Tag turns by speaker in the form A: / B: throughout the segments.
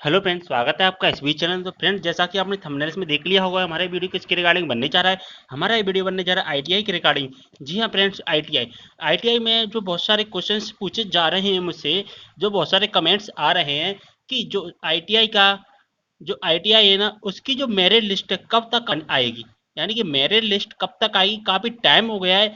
A: Hello friends, स्वागत है आपका एसबी चैनल। तो फ्रेंड्स, जैसा कि आपने थंबनेल्स में देख लिया होगा, हमारे वीडियो किसके रिगार्डिंग बनने जा रहा है। हमारा ये वीडियो बनने जा रहा है आईटीआई के रिगार्डिंग। जी हाँ फ्रेंड्स, आईटीआई में जो बहुत सारे क्वेश्चंस पूछे जा रहे हैं मुझसे, जो बहुत सारे कमेंट्स आ रहे हैं कि जो आईटीआई है ना, उसकी जो मेरिट लिस्ट है कब तक आएगी, यानी कि मेरिट लिस्ट कब तक आएगी। काफ़ी टाइम हो गया है।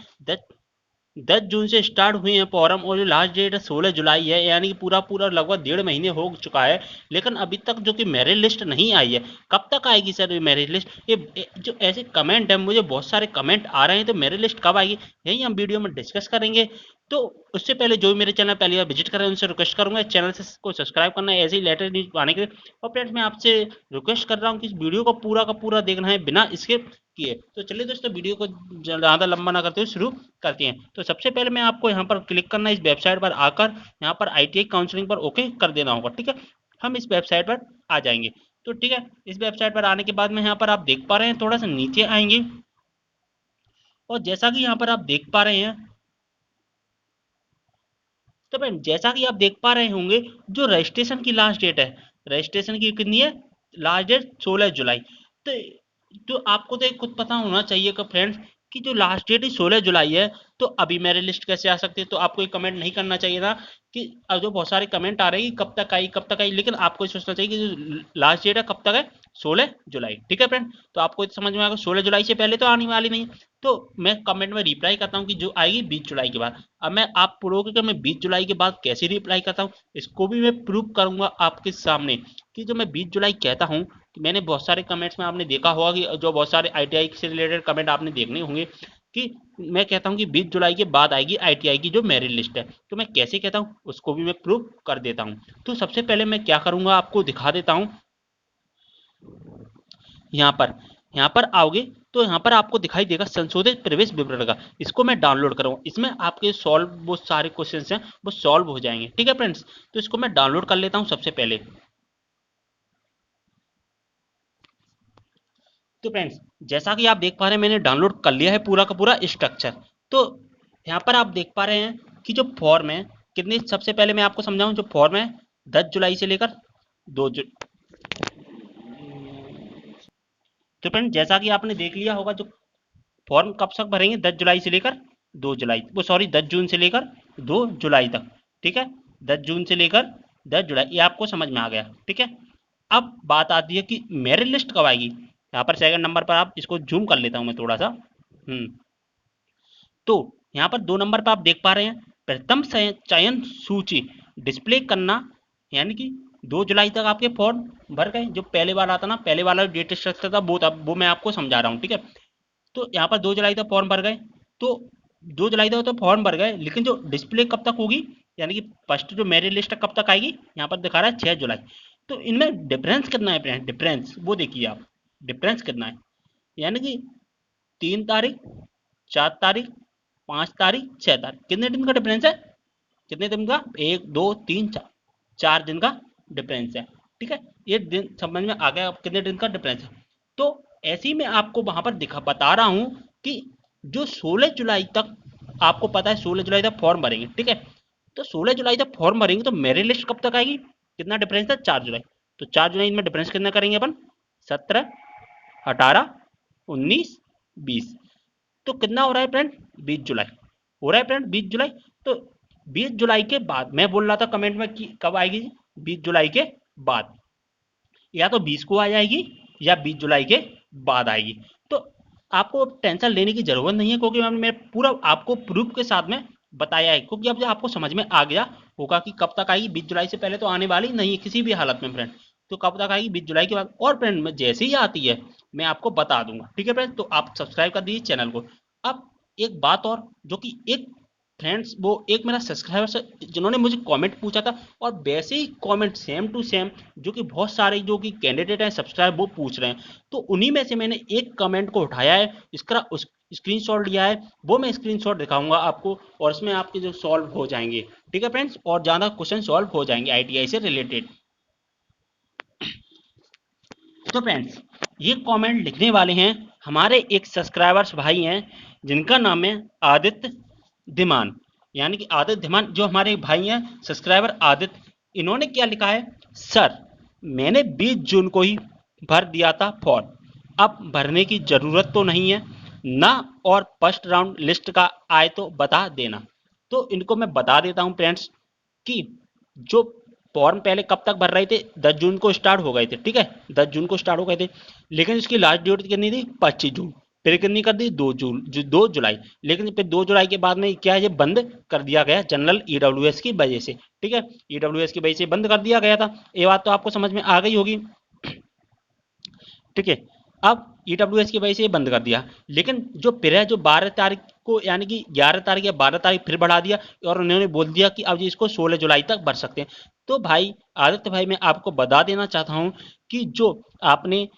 A: 10 जून से स्टार्ट हुए हैं फॉरम, और जो लास्ट डेट है 16 जुलाई है, यानी कि पूरा पूरा लगभग 1.5 महीने हो चुका है। लेकिन अभी तक जो कि मेरिट लिस्ट नहीं आई है। कब तक आएगी सर ये मेरिट लिस्ट? ये जो ऐसे कमेंट है, मुझे बहुत सारे कमेंट आ रहे हैं, तो मेरिट लिस्ट कब आएगी यही हम वीडियो में डिस्कस करेंगे। तो उससे पहले जो भी मेरे चैनल पहली बार विजिट कर रहे हैं उनसे रिक्वेस्ट करूंगा चैनल से को सब्सक्राइब करना है, ऐसे ही लेटेस्ट न्यूज पाने के लिए। और फ्रेंड्स, मैं आपसे रिक्वेस्ट कर रहा हूँ कि इस वीडियो को पूरा का पूरा देखना है बिना स्किप किए। तो चलिए दोस्तों, वीडियो को ज़्यादा लंबा ना करते हुए शुरू करते हैं। तो सबसे पहले मैं आपको यहाँ पर क्लिक करना है, इस वेबसाइट पर आकर यहाँ पर आईटीआई काउंसलिंग पर ओके कर देना होगा। ठीक है, हम इस वेबसाइट पर आ जाएंगे। तो ठीक है, इस वेबसाइट पर आने के बाद में यहाँ पर आप देख पा रहे हैं, थोड़ा सा नीचे आएंगे और जैसा कि यहाँ पर आप देख पा रहे हैं, तो फ्रेंड जैसा कि आप देख पा रहे होंगे, जो रजिस्ट्रेशन की लास्ट डेट है, रजिस्ट्रेशन की कितनी है लास्ट डेट? 16 जुलाई। तो आपको तो एक खुद पता होना चाहिए कि फ्रेंड्स, कि जो लास्ट डेट ही 16 जुलाई है, तो अभी मेरी लिस्ट कैसे आ सकती है? तो आपको एक कमेंट नहीं करना चाहिए था कि अब जो बहुत सारे कमेंट आ रहे हैं कि कब तक आई कब तक आई, लेकिन आपको ये सोचना चाहिए कि जो लास्ट डेट है कब तक है? 16 जुलाई। ठीक है फ्रेंड, तो आपको समझ में आएगा 16 जुलाई से पहले तो आने वाली नहीं है। तो मैं कमेंट में रिप्लाई करता हूँ कि जो आएगी 20 जुलाई के बाद। अब मैं आप बोलोगे कि मैं 20 जुलाई के बाद कैसे रिप्लाई करता हूँ, इसको भी मैं प्रूव करूंगा आपके सामने। कि जो मैं 20 जुलाई कहता हूँ, कि मैंने बहुत सारे कमेंट्स में आपने देखा होगा कि जो बहुत सारे आईटीआई से रिलेटेड कमेंट आपने देखने होंगे कि मैं कहता हूँ कि 20 जुलाई के बाद आएगी आईटीआई की जो मेरिट लिस्ट है। तो मैं कैसे कहता हूँ उसको भी मैं प्रूव कर देता हूँ। तो सबसे पहले मैं क्या करूँगा, आपको दिखा देता हूँ। यहाँ पर यहाँ पर आओगे तो यहाँ पर आपको दिखाई देगा संशोधित प्रवेश विवरण का। इसको मैं डाउनलोड करूँगा, इसमें आपके सॉल्व वो सारे क्वेश्चन हैं वो सॉल्व हो जाएंगे। ठीक है फ्रेंड्स, तो इसको मैं डाउनलोड कर लेता हूँ सबसे पहले। तो फ्रेंड्स, जैसा कि आप देख पा रहे हैं, मैंने डाउनलोड कर लिया है पूरा का पूरा स्ट्रक्चर। तो यहाँ पर आप देख पा रहे हैं कि जो फॉर्म है कितने, सबसे पहले मैं आपको समझाऊं, जो फॉर्म है 10 जुलाई से लेकर 2 तो फ्रेंड, जैसा कि आपने देख लिया होगा, जो फॉर्म कब तक भरेंगे? 10 जुलाई से लेकर 2 जुलाई, वो सॉरी 10 जून से लेकर 2 जुलाई तक। ठीक है, 10 जून से लेकर 10 जुलाई, ये आपको समझ में आ गया। ठीक है, अब बात आती है कि मेरिट लिस्ट कब आएगी। यहाँ पर सेकंड नंबर पर आप इसको जूम कर लेता हूँ मैं थोड़ा सा। तो यहाँ पर 2 नंबर पर आप देख पा रहे हैं, प्रथम चयन सूची डिस्प्ले करना, यानी कि 2 जुलाई तक आपके फॉर्म भर गए। जो पहले वाला था ना, पहले वाला डेट स्ट्रक्चर था, वो मैं आपको समझा रहा हूँ। ठीक है, तो यहाँ पर 2 जुलाई तक फॉर्म भर गए। तो 2 जुलाई तक तो फॉर्म भर गए, लेकिन जो डिस्प्ले कब तक होगी, यानी कि फर्स्ट जो मेरिट लिस्ट कब तक आएगी, यहाँ पर दिखा रहा है 6 जुलाई। तो इनमें डिफरेंस कितना है फ्रेंड? डिफरेंस वो देखिए आप, डिफरेंस कितना है, यानी कि 3 तारीख, 4 तारीख, 5 तारीख, 6 तारीख, कितने दिन का डिफरेंस है? कितने दिन का? 1 2 3 4, 4 दिन का डिफरेंस है। ठीक है, ये दिन समझ में आ गया कितने दिन का डिफरेंस है। तो ऐसे ही मैं आपको वहां पर दिखा बता रहा हूं कि जो 16 जुलाई तक, आपको पता है 16 जुलाई तक फॉर्म भरेंगे। ठीक है, तो 16 जुलाई तक फॉर्म भरेंगे, तो मेरिट लिस्ट कब तक आएगी? कितना डिफरेंस है? 4 जुलाई। तो 4 जुलाई में डिफरेंस कितना करेंगे अपन? 17, 18, 19, 20। तो कितना हो रहा है फ्रेंड? 20 जुलाई हो रहा है फ्रेंड, 20 जुलाई। तो 20 जुलाई के बाद मैं बोल रहा था कमेंट में कि कब आएगी? 20 जुलाई के बाद, या तो 20 को आ जाएगी या 20 जुलाई के बाद आएगी। तो आपको टेंशन लेने की जरूरत नहीं है, क्योंकि मैंने पूरा आपको प्रूफ के साथ में बताया है। क्योंकि अब आपको समझ में आ गया होगा कि कब तक आएगी। 20 जुलाई से पहले तो आने वाली नहीं है किसी भी हालत में फ्रेंड। तो कब तक आएगी? 20 जुलाई के बाद। और फ्रेंड, में जैसे ही आती है मैं आपको बता दूंगा। ठीक है फ्रेंड, तो आप सब्सक्राइब कर दीजिए चैनल को। अब एक बात और, जो कि एक फ्रेंड्स, वो एक मेरा सब्सक्राइबर से जिन्होंने मुझे कमेंट पूछा था, और वैसे ही कमेंट सेम टू सेम जो कि बहुत सारे जो कि कैंडिडेट हैं सब्सक्राइब वो पूछ रहे हैं, तो उन्हीं में से मैंने एक कमेंट को उठाया है, इसका उस स्क्रीनशॉट लिया है, वो मैं स्क्रीनशॉट दिखाऊंगा आपको, और इसमें आपके जो सॉल्व हो जाएंगे। ठीक है फ्रेंड्स, और ज़्यादा क्वेश्चन सॉल्व हो जाएंगे आईटीआई से रिलेटेड। तो फ्रेंड्स, ये कमेंट लिखने वाले हैं हमारे एक सब्सक्राइबर्स भाई हैं, जिनका नाम है आदित्य धीमान। यानी कि आदित्य धीमान जो हमारे भाई हैं सब्सक्राइबर आदित्य, इन्होंने क्या लिखा है? सर, मैंने 20 जून को ही भर दिया था फॉर्म, अब भरने की ज़रूरत तो नहीं है ना, और फर्स्ट राउंड लिस्ट का आए तो बता देना। तो इनको मैं बता देता हूँ फ्रेंड्स कि जो फॉर्म पहले कब तक भर रहे थे, 10 जून को स्टार्ट हो गए थे, ठीक है, 10 जून को स्टार्ट हो गए थे, लेकिन इसकी लास्ट डेट कितनी थी, 25 जून। फिर कितनी कर दी, 2 जुलाई। लेकिन फिर 2 जुलाई के बाद में क्या है, ये बंद कर दिया गया जनरल ईडब्ल्यूएस की वजह से, ठीक है, ईडब्ल्यूएस की वजह से बंद कर दिया गया था। ये बात तो आपको समझ में आ गई होगी, ठीक है। अब ईडब्ल्यूएस की वजह से ये बंद कर दिया, लेकिन जो फिर है, जो 12 तारीख को, यानी कि 11 तारीख या 12 तारीख फिर बढ़ा दिया, और उन्होंने बोल दिया कि अब इसको 16 जुलाई तक भर सकते हैं। तो भाई आदित्य भाई, मैं आपको बता देना चाहता हूं कि जो आपने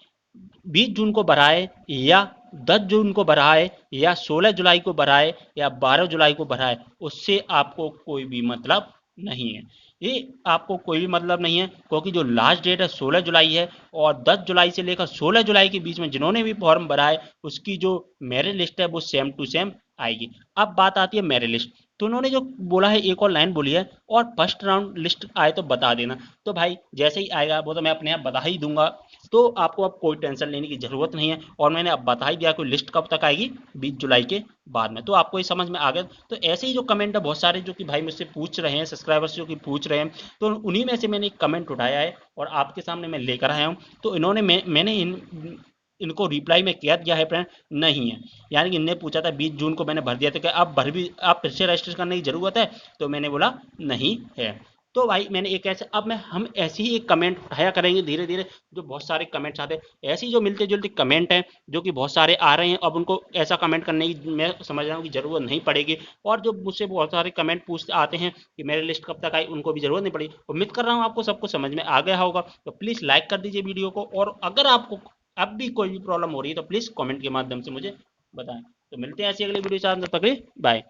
A: 20 जून को भरा है, या 10 जून को भरा है, या 16 जुलाई को भरा है, या 12 जुलाई को भरा है, उससे आपको कोई भी मतलब नहीं है। ये आपको कोई भी मतलब नहीं है, क्योंकि जो लास्ट डेट है 16 जुलाई है, और 10 जुलाई से लेकर 16 जुलाई के बीच में जिन्होंने भी फॉर्म भरा है, उसकी जो मेरिट लिस्ट है वो सेम टू सेम आएगी। अब बात आती है मेरिट लिस्ट, तो उन्होंने जो बोला है, एक और लाइन बोली है, और फर्स्ट राउंड लिस्ट आए तो बता देना। तो भाई जैसे ही आएगा वो तो मैं अपने आप बता ही दूंगा, तो आपको अब कोई टेंशन लेने की जरूरत नहीं है, और मैंने अब बता ही दिया कि लिस्ट कब तक आएगी, 20 जुलाई के बाद में। तो आपको ये समझ में आ गया। तो ऐसे ही जो कमेंट है बहुत सारे, जो कि भाई मुझसे पूछ रहे हैं, सब्सक्राइबर्स जो कि पूछ रहे हैं, तो उन्हीं में से मैंने एक कमेंट उठाया है और आपके सामने मैं लेकर आया हूँ। तो इन्होंने मैंने इनको रिप्लाई में क्या दिया है फ्रेंड, नहीं है, यानी कि इनने पूछा था 20 जून को मैंने भर दिया था कि अब भर भी, आप फिर से रजिस्टर करने की जरूरत है, तो मैंने बोला नहीं है। तो भाई मैंने एक ऐसे, अब मैं हम ऐसे ही एक कमेंट उठाया करेंगे धीरे धीरे, जो बहुत सारे कमेंट्स आते हैं, ऐसे ही जो मिलते जुलते कमेंट हैं जो कि बहुत सारे आ रहे हैं, अब उनको ऐसा कमेंट करने की मैं समझ रहा हूँ कि जरूरत नहीं पड़ेगी। और जो मुझसे बहुत सारे कमेंट पूछते आते हैं कि मेरी लिस्ट कब तक आई, उनको भी जरूरत नहीं पड़ेगी। उम्मीद कर रहा हूँ आपको सबको समझ में आ गया होगा। तो प्लीज़ लाइक कर दीजिए वीडियो को, और अगर आपको अब भी कोई भी प्रॉब्लम हो रही है तो प्लीज़ कमेंट के माध्यम से मुझे बताएं। तो मिलते हैं ऐसी अगली वीडियो के साथ, तब तक के लिए बाय।